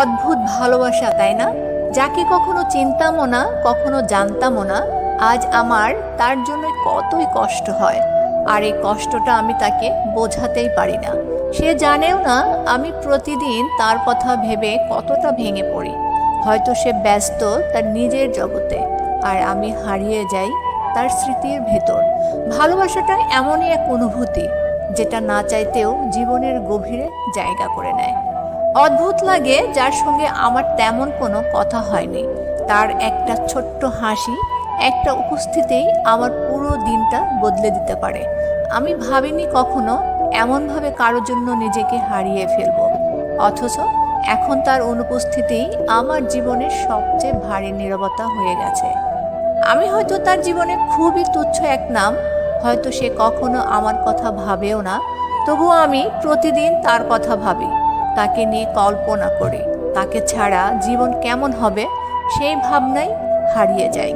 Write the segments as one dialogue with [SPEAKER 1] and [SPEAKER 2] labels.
[SPEAKER 1] অদ্ভুত ভালোবাসা, তাই না? যাকে কখনো চিনতামও না, কখনো জানতামও না, আজ আমার তার জন্য কতই কষ্ট হয়। আর এই কষ্টটা আমি তাকে বোঝাতেই পারি না। সে জানেও না আমি প্রতিদিন তার কথা ভেবে কতটা ভেঙে পড়ি। হয়তো সে ব্যস্ত তার নিজের জগতে, আর আমি হারিয়ে যাই তার স্মৃতির ভেতর। ভালোবাসাটা এমনই এক অনুভূতি যেটা না চাইতেও জীবনের গভীরে জায়গা করে নেয়। অদ্ভুত লাগে যার সঙ্গে আমার তেমন কোনো কথা হয়নি, তার একটা ছোট্ট হাসি, একটা উপস্থিতিই আমার পুরো দিনটা বদলে দিতে পারে। আমি ভাবিনি কখনো এমনভাবে কারোর জন্য নিজেকে হারিয়ে ফেলব, অথচ এখন তার অনুপস্থিতিই আমার জীবনের সবচেয়ে ভারী নীরবতা হয়ে গেছে। আমি হয়তো তার জীবনে খুবই তুচ্ছ এক নাম, হয়তো সে কখনো আমার কথা ভাবেও না, তবুও আমি প্রতিদিন তার কথা ভাবি, তাকে নিয়ে কল্পনা করি। তাকে ছাড়া জীবন কেমন হবে সেই ভাবনাই হারিয়ে যায়।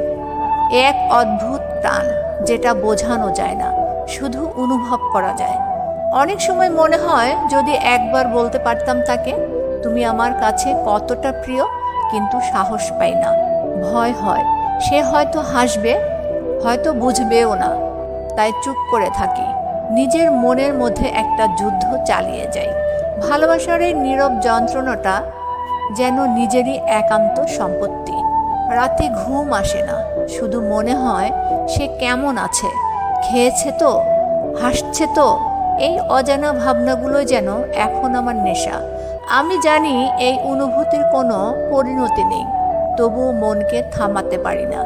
[SPEAKER 1] এক অদ্ভুত টান, যেটা বোঝানো যায় না, শুধু অনুভব করা যায়। অনেক সময় মনে হয় যদি একবার বলতে পারতাম তাকে, তুমি আমার কাছে কতটা প্রিয়, কিন্তু সাহস পাই না। ভয় হয় সে হয়তো হাসবে, হয়তো বুঝবেও না, তাই চুপ করে থাকি। নিজের মনের মধ্যে একটা যুদ্ধ চালিয়ে যাই। ভালোবাসার এই নীরব যন্ত্রণাটা যেন নিজেরই একান্ত সম্পত্তি। রাতে ঘুম আসে না, শুধু মনে হয় সে কেমন আছে, খেয়েছে তো, হাসছে তো। এই অজানা ভাবনাগুলো যেন এখন আমার নেশা। আমি জানি এই অনুভূতির কোনো পরিণতি নেই, তবুও মনকে থামাতে পারি না।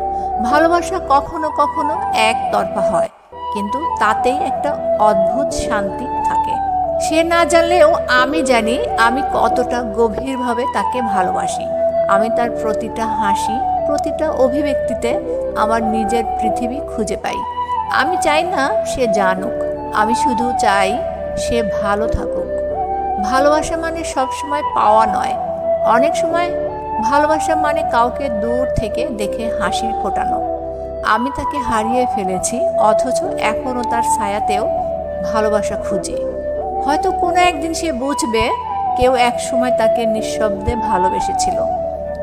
[SPEAKER 1] ভালোবাসা কখনো কখনো একতরফা হয়, কিন্তু তাতেই একটা অদ্ভুত শান্তি থাকে। সে না জানলেও আমি জানি আমি কতটা গভীরভাবে তাকে ভালোবাসি। আমি তার প্রতিটা হাসি, প্রতিটা অভিব্যক্তিতে আমার নিজের পৃথিবী খুঁজে পাই। আমি চাই না সে জানুক, আমি শুধু চাই সে ভালো থাকুক। ভালোবাসা মানে সবসময় পাওয়া নয়, অনেক সময় ভালোবাসা মানে কাউকে দূর থেকে দেখে হাসি ফোটানো। আমি তাকে হারিয়ে ফেলেছি, অথচ এখনও তার ছায়াতেও ভালোবাসা খুঁজি। হয়তো কোনো একদিন সে বুঝবে কেউ এক সময় তাকে নিঃশব্দে ভালোবেসেছিল,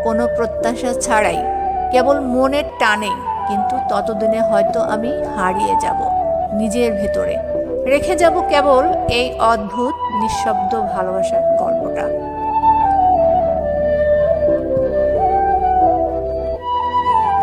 [SPEAKER 1] কোনো প্রত্যাশা ছাড়াই, কেবল মনের টানেই। কিন্তু ততদিনে হয়তো আমি হারিয়ে যাব নিজের ভেতরে, রেখে যাব কেবল এই অদ্ভুত নিঃশব্দ ভালোবাসার গল্পটা।